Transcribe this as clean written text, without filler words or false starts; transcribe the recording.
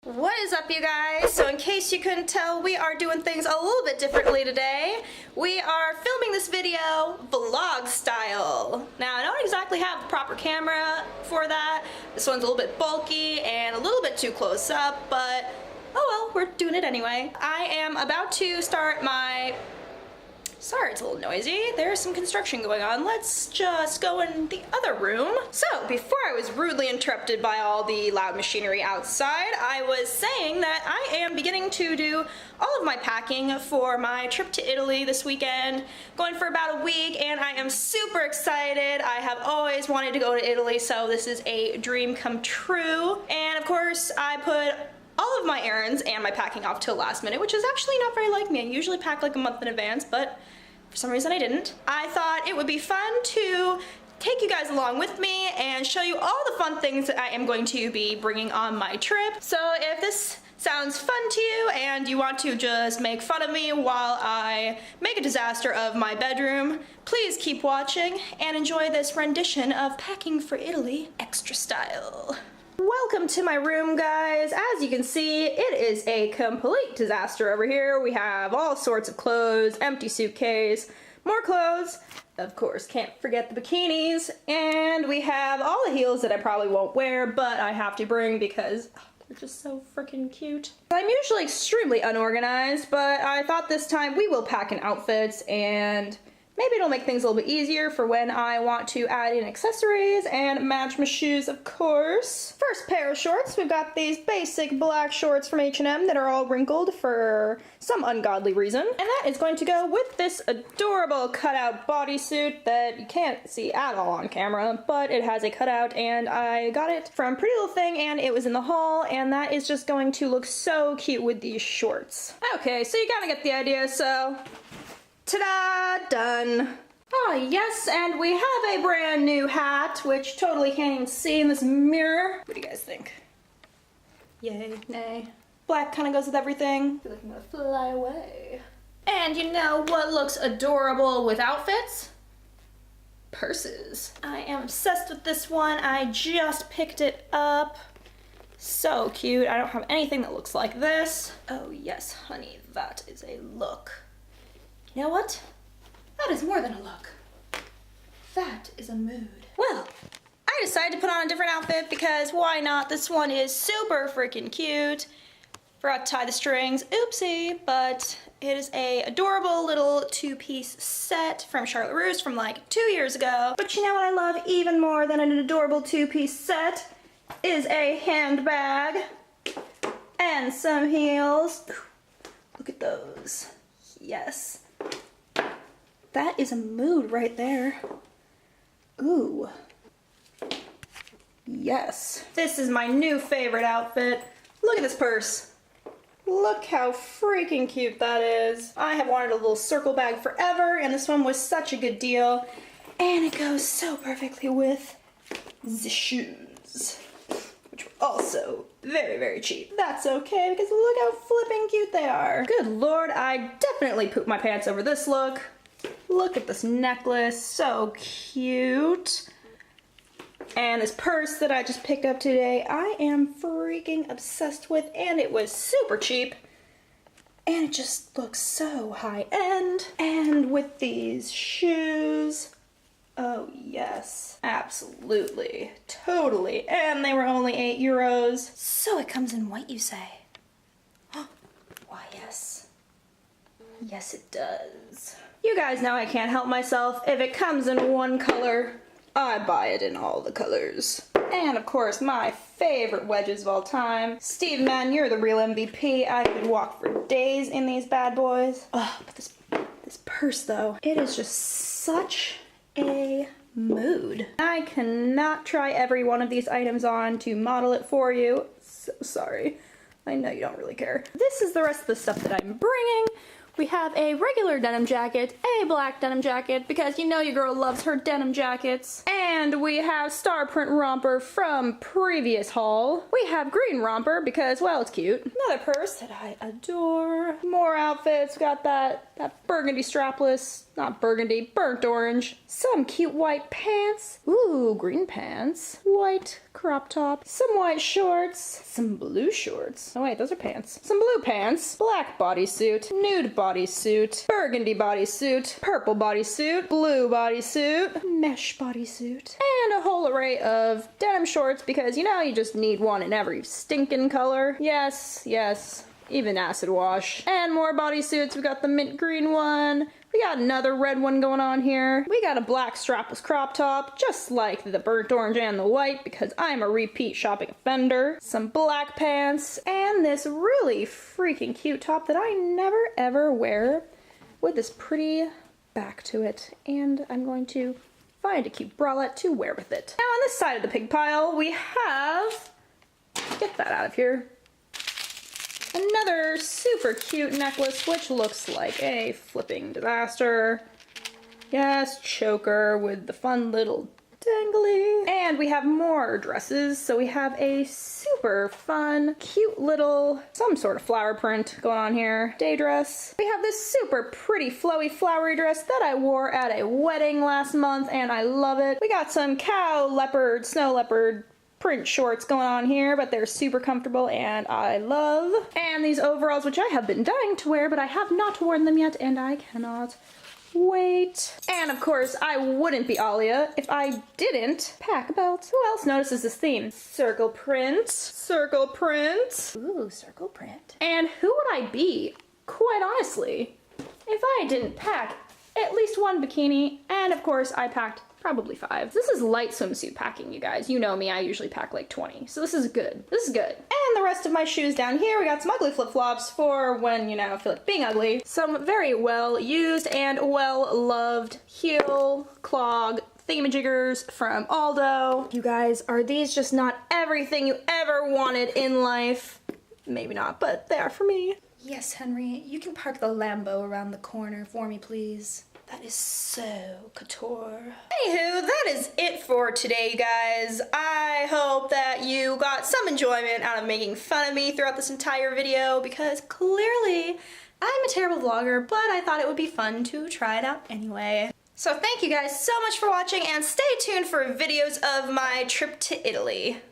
What is up, you guys? So in case you couldn't tell, we are doing things a little bit differently today. We are filming this video vlog style. Now, I don't exactly have the proper camera for that. This one's a little bit bulky and a little bit too close up, but oh well, we're doing it anyway. I am about to start my... Sorry, it's a little noisy. There's some construction going on. Let's just go in the other room. So, before I was rudely interrupted by all the loud machinery outside, I was saying that I am beginning to do all of my packing for my trip to Italy this weekend, going for about a week, and I am super excited. I have always wanted to go to Italy, so this is a dream come true. And of course, I put all of my errands and my packing off till last minute, which is actually not very like me. I usually pack like a month in advance, but for some reason I didn't. I thought it would be fun to take you guys along with me and show you all the fun things that I am going to be bringing on my trip. So if this sounds fun to you and you want to just make fun of me while I make a disaster of my bedroom, please keep watching and enjoy this rendition of Packing for Italy Extra Style. Welcome to my room, guys. As you can see, it is a complete disaster over here. We have all sorts of clothes, empty suitcase, more clothes, of course, can't forget the bikinis, and we have all the heels that I probably won't wear, but I have to bring because they're just so freaking cute. I'm usually extremely unorganized, but I thought this time we will pack in outfits and maybe it'll make things a little bit easier for when I want to add in accessories and match my shoes, of course. First pair of shorts, we've got these basic black shorts from H&M that are all wrinkled for some ungodly reason. And that is going to go with this adorable cutout bodysuit that you can't see at all on camera, but it has a cutout and I got it from Pretty Little Thing and it was in the haul, and that is just going to look so cute with these shorts. Okay, so you gotta get the idea, so ta-da! Done. Oh yes, and we have a brand new hat, which totally can't even see in this mirror. What do you guys think? Yay, nay. Black kind of goes with everything. I feel like I'm gonna fly away. And you know what looks adorable with outfits? Purses. I am obsessed with this one. I just picked it up. So cute. I don't have anything that looks like this. Oh yes, honey, that is a look. You know what? That is more than a look. That is a mood. Well, I decided to put on a different outfit because why not? This one is super freaking cute. Forgot to tie the strings, oopsie, but it is a adorable little two-piece set from Charlotte Russe from like 2 years ago. But you know what I love even more than an adorable two-piece set is a handbag and some heels. Ooh, look at those. Yes. That is a mood right there. Ooh. Yes. This is my new favorite outfit. Look at this purse. Look how freaking cute that is. I have wanted a little circle bag forever, and this one was such a good deal. And it goes so perfectly with the shoes, which were also very, very cheap. That's okay, because look how flipping cute they are. Good lord, I definitely pooped my pants over this look. Look at this necklace, so cute. And this purse that I just picked up today, I am freaking obsessed with, and it was super cheap. And it just looks so high-end. And with these shoes, oh yes, absolutely, totally. And they were only €8. So it comes in white, you say? Why, yes. Yes, it does. You guys know I can't help myself. If it comes in one color, I buy it in all the colors. And of course, my favorite wedges of all time. Steve, man, you're the real MVP. I could walk for days in these bad boys. Oh, but this purse though, it is just such a mood. I cannot try every one of these items on to model it for you. So sorry. I know you don't really care. This is the rest of the stuff that I'm bringing. We have a regular denim jacket, a black denim jacket, because you know your girl loves her denim jackets. And we have star print romper from previous haul. We have green romper because, well, it's cute. Another purse that I adore. More outfits. We got that burgundy strapless not burgundy, burnt orange. Some cute white pants. Ooh, green pants. White crop top. Some white shorts. Some blue shorts. Oh wait, those are pants. Some blue pants. Black bodysuit. Nude bodysuit. Burgundy bodysuit. Purple bodysuit. Blue bodysuit. Mesh bodysuit. And a whole array of denim shorts because, you know, you just need one in every stinking color. Yes, yes. Even acid wash. And more bodysuits. We got the mint green one. We got another red one going on here. We got a black strapless crop top, just like the burnt orange and the white, because I'm a repeat shopping offender. Some black pants, and this really freaking cute top that I never ever wear with this pretty back to it. And I'm going to find a cute bralette to wear with it. Now on this side of the pig pile, we have, get that out of here, another super cute necklace, which looks like a flipping disaster. Yes, choker with the fun little dangly. And we have more dresses. So we have a super fun, cute little, some sort of flower print going on here. Day dress. We have this super pretty, flowy, flowery dress that I wore at a wedding last month, and I love it. We got some cow, leopard, snow leopard, print shorts going on here, but they're super comfortable and I love. And these overalls, which I have been dying to wear, but I have not worn them yet and I cannot wait. And of course, I wouldn't be Alya if I didn't pack a belt. Who else notices this theme? Circle print. Circle print. Ooh, circle print. And who would I be, quite honestly, if I didn't pack at least one bikini? And of course, I packed probably 5. This is light swimsuit packing, you guys. You know me, I usually pack like 20. So this is good. This is good. And the rest of my shoes down here, we got some ugly flip-flops for when, you know, I feel like being ugly. Some very well used and well loved heel clog thingamajiggers from Aldo. You guys, are these just not everything you ever wanted in life? Maybe not, but they are for me. Yes, Henry, you can park the Lambo around the corner for me, please. That is so couture. Anywho, that is it for today, you guys. I hope that you got some enjoyment out of making fun of me throughout this entire video, because clearly I'm a terrible vlogger, but I thought it would be fun to try it out anyway. So thank you guys so much for watching, and stay tuned for videos of my trip to Italy.